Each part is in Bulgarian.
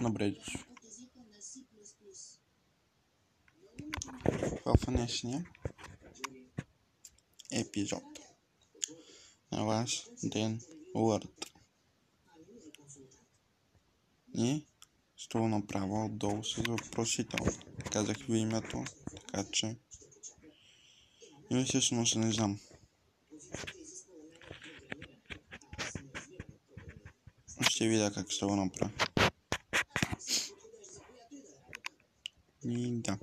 Добре дошли в днешния епизод на ваш ден Word. И ще го направя отдолу с въпросително. Казах ви името, така че и всъщност не знам. Ще видя как ще го направя. И да.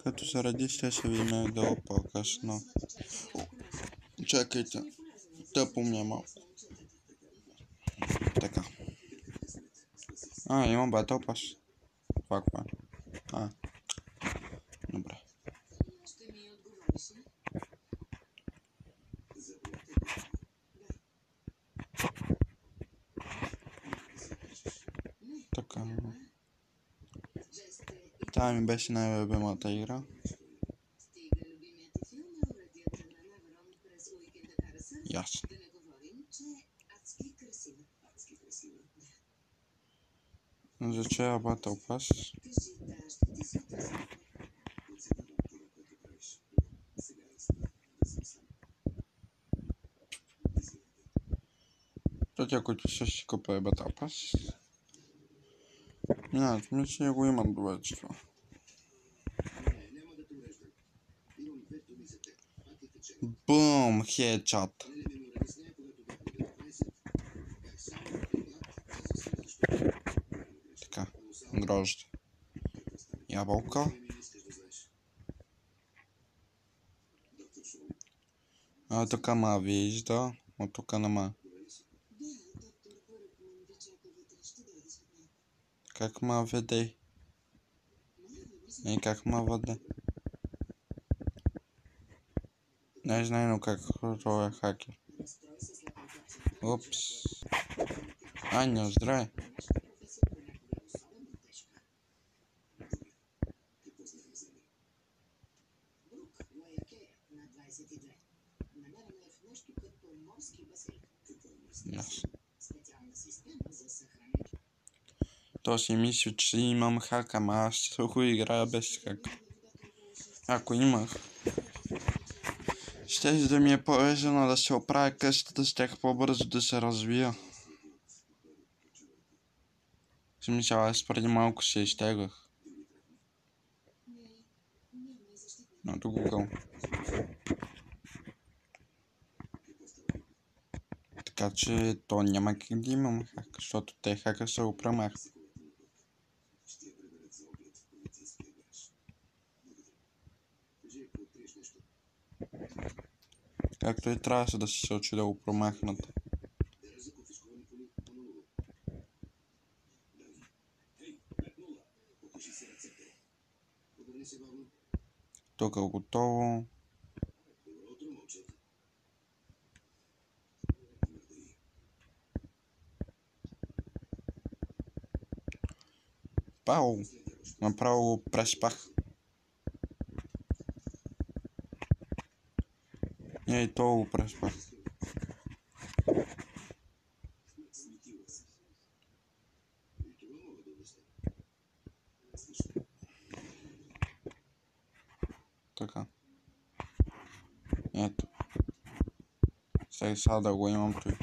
Като се ради, ще се видим долу по-късно. Чакайте, тъпо ми е малко. Така. Имам Battle Pass. Това какво е? Добре. Така. Това ми беше най-любимата игра. Ясно. За чая Battle Pass? Тя, които ще си купя Battle Pass. Мисля, го имам вече това. Бум! Хедшот! Така, грозде. Ябълка. Тук ма вижда, от тук нема. Как ма веде? Как ма веде? Не знаю как това е хакер. Упс. Аня, здравей. То си мисля, че имам хак, ама аз ще го играя без хак. Ако имах, ще да ми е по-лесно да се оправя къщата, щях по-бързо да се развия. В смисъл, аз преди малко се изтеглях. На Google. Така че то няма как да имам хак, защото те хака се опремах. Както и трябва да се учи да го промахнат. Тук е готово. Пау! Направо го преспах. И то го преспах. Така. Ето. Сега да го имам той.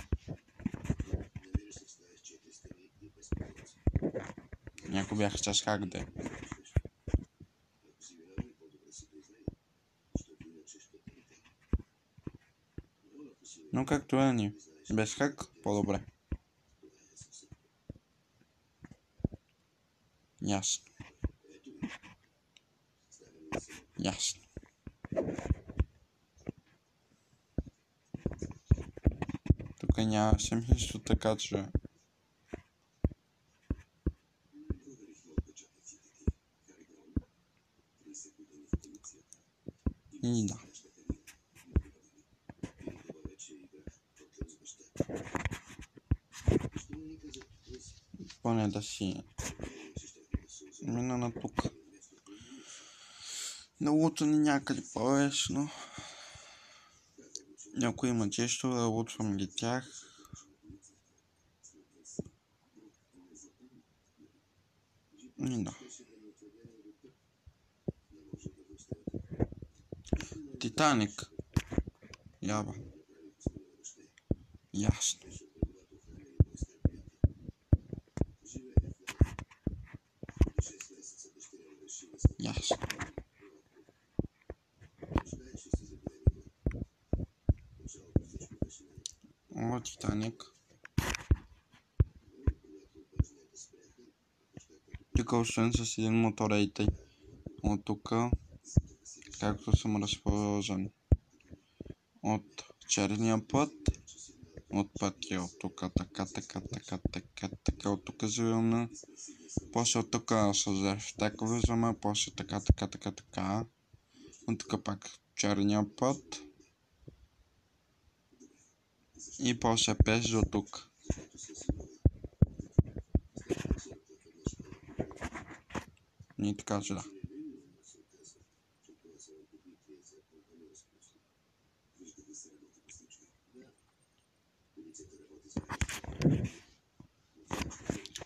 Някой бях с хак да е. Но както е ни. Без хак по-добре. Ясно. Ясно. Тук няма семейство, така че... И да. Поне да си мина на тук. Да лутани някъде по-лесно. Някой има често, да лутвам ги тях. И да. Титаник. Ява. Ясно. Ясно. О, Титаник. Тук освен с един мотор и тъй. От тук, както съм разположен от черния път, от пътя от тук, така, от тук зелена, после от тук с зефтек виждаме, после така, от тук пак черния път и после пеш до тук. И така че да.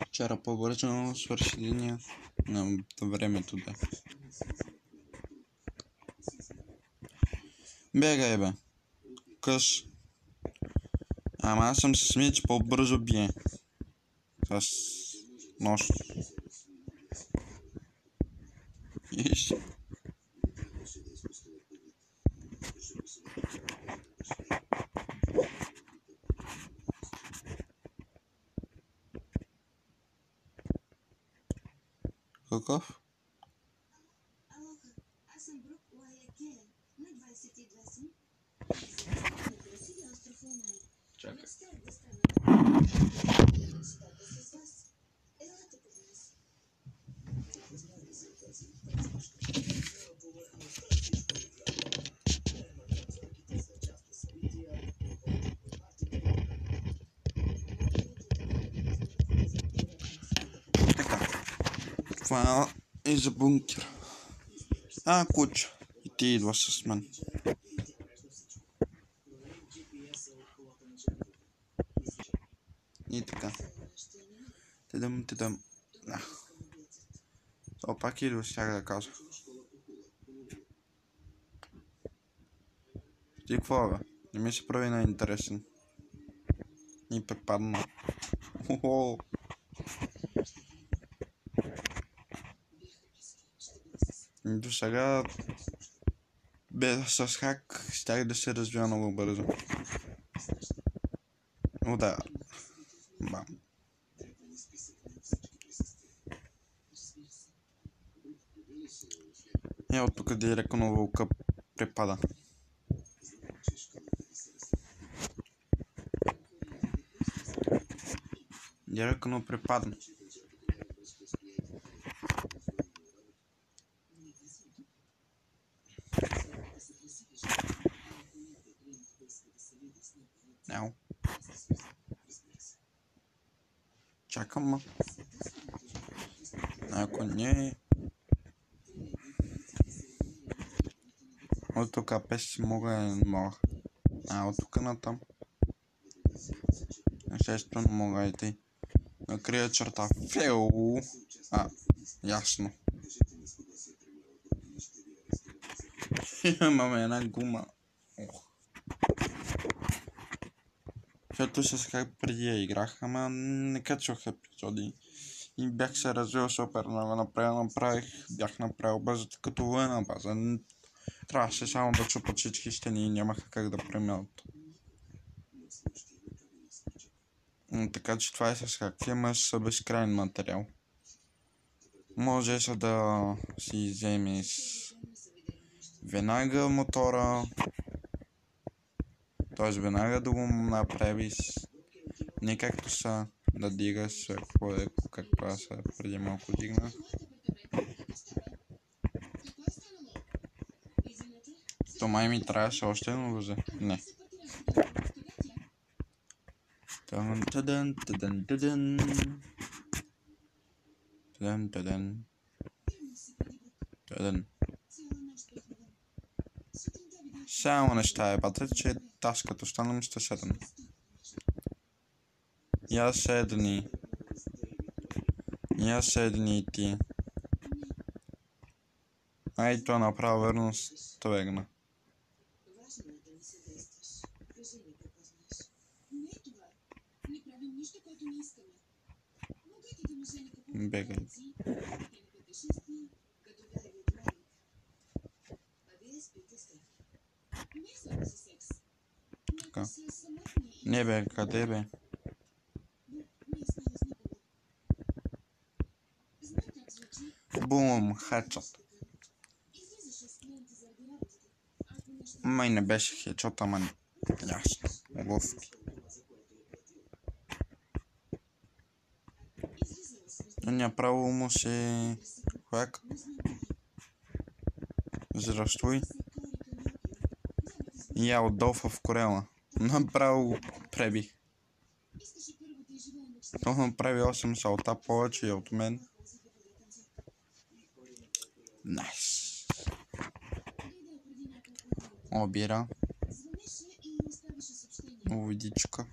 Вчера по-бързо свърши деня на времето да. Бегай бе. Къс. Ама аз съм се смия, че по-бързо бие. С нож. Иш. Какъв? Аз съм Брук Лайакелен. На 22 съм. Красивия остров Лунай. Чакай. Мечтах да стана с вас. Елате при нас. Така. Това е за бункер. Куча. И ти идва с мен. И така. Тедъм. Пак идва, щях да кажа. Ти какво бе? Не ми се прави на интересен. И препадна. Хо-хо. До сега с хак щях да се развива много бързо. Да. Бам. От тук директно вълка препада. Директно препадна. Няу. Чакам, ма. Ако не... От тук пеш си мога и не мога. От тук натам. Естествено мога и тъй. Накрия черта. Феу. Ясно. Имаме една гума. Защото с как преди я играх, ама не качвах епизоди. И бях се развил супер много. Бях направил базата като военна база. Трябваше само да чупат всички стени и нямаха как да преминат. Така че това е с хак. Имаш безкрайен материал. Можеш да си вземеш веднага мотора. Т.е. веднага да го направиш. Не както са да дигаш, както аз преди малко дигнах. То май ми трябваше още едно възе. Не. Само неща бате, че таската остана ми ще седна. Я седни и ти. Ай, то направо верно стегна. Важно е да не съдействаш. Кажи ми какво знаеш. Не е това. Не правим нищо, което не искаме. Богатите мъже не купуват Бегай. колеци, и на пътешествия, като Дейвид Уелинг. А вие спите с тях. Не само за секс. Така. Някои са самотни и... Не бе, къде бе? Не е спала с никого. Знам как звучи. Бум, хедшот. Излизаше с клиенти заради работата. Ако нещо... Май не беше хедшот, ама ясно. Обувки. Излизала с То направо му се... Хвак. Здрастуй. И я отдолфа в корела. Направо го пребих. Искаше първо да изживее мечта. То направи 8 салта повече от мен. Найс. Дойде преди няколко дни. Обира. Звънеше и оставаше съобщение. Водичка.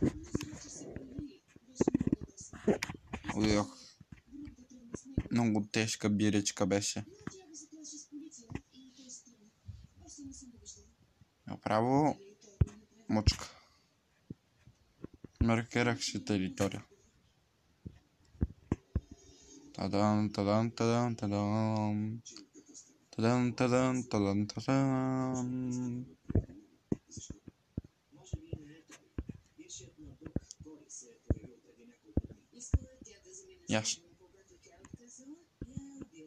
Може вече се появи. Беше много ядосан. Ух, Друг да тръгне с него. много тежка биричка беше. Но тя го заплаши с полиция и той се тръгна. Още не съм го виждала. Направо Дали и той го направи? мочка. Маркирах си територия. Тадан, тадан, тадан, тадан. Тадан, тадан, тадан, тадан. Искала тя да замине с Ясно. него, когато тя е отказала, я е убил.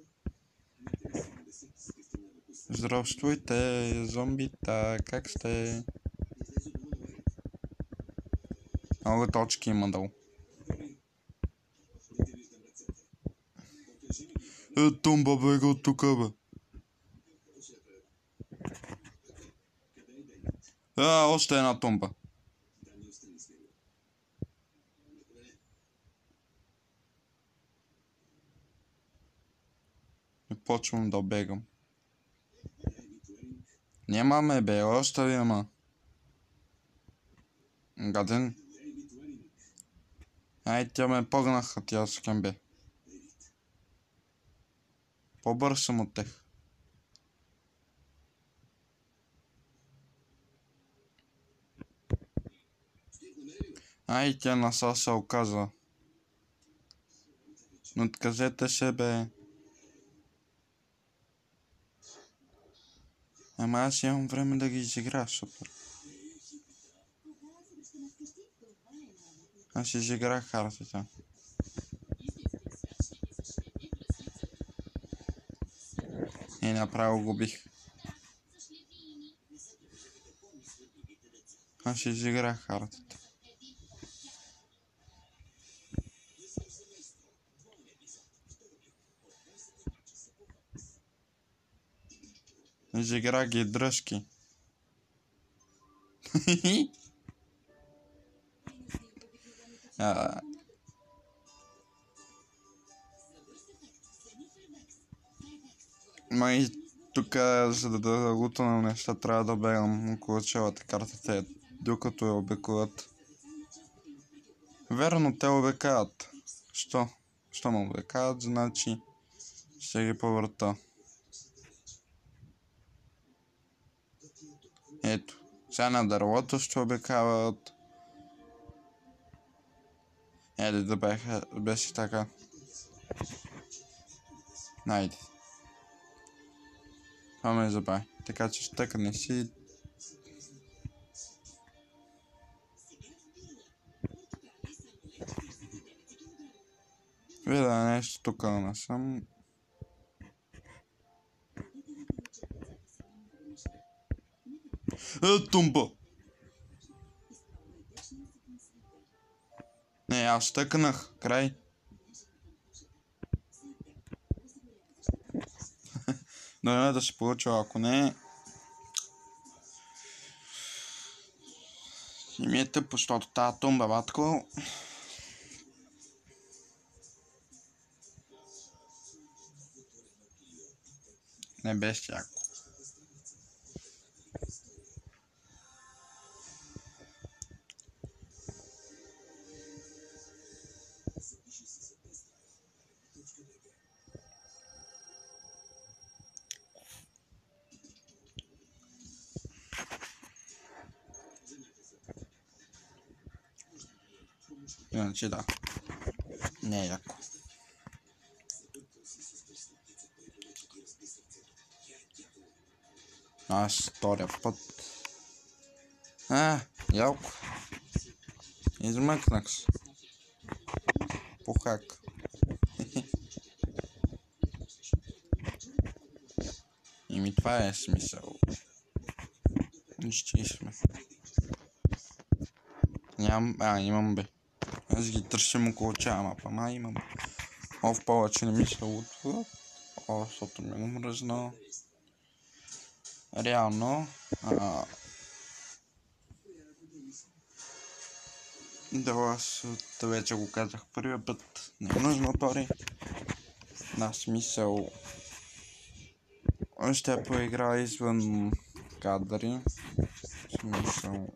Здравствуйте, зомбита, как сте? Много точки има долу. Тумба бега от тука, бе. Още една тумба. И почвам да бегам. Нямаме, бе, още ви има. Гаден. Ай, тя ме погнаха, тя с кем бе. По-бърз съм от тех. Ай, тя наса се оказа. Но откажете се, бе. Ама аз имам време да ги изигра, супер. Аз изиграх картата. И направо губих. Аз изиграх картата. Изиграх ги дръжки. Май тук, за да лутам неща, трябва да бегам около цялата картата, докато я обикуват. Верно, те обикават. Що? Що ме обикават, значи ще ги повърта. Ето, сега на дървото ще обикават. Еде да беше така. Найде. Това ме забави. Така че щъкне си. Видя нещо тук насам. Тумба! Не, аз щъкнах. Край. Добре да се получва, ако не... И ми е тъпо, защото тази тумба, батко... Не беше яко. Иначе да. Не е яко. Аз втория път. Ялко. Измъкнах се. По хак. Ими това е смисъл. Нищи сме. Имам бе. Аз ги търсим около чая мапа, имам. В повече не ми се лутва. Защото ми е мръзна. Реално. Да, аз вече го казах първия път. Не е нужно пари. На смисъл. Ще поиграя извън кадри. Смисъл.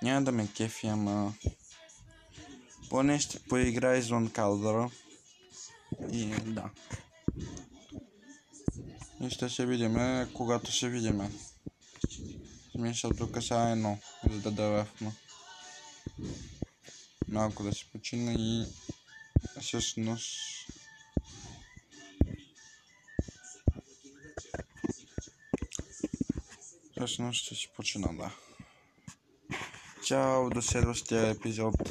Няма да ме кефи, ама поне ще поиграя извън кадъра. И да. И ще се видиме, когато се видиме. Смисъл тук сега едно, за да дървахме. Малко да се почина и всъщност ще си почина, да. Чао, до следващия епизод.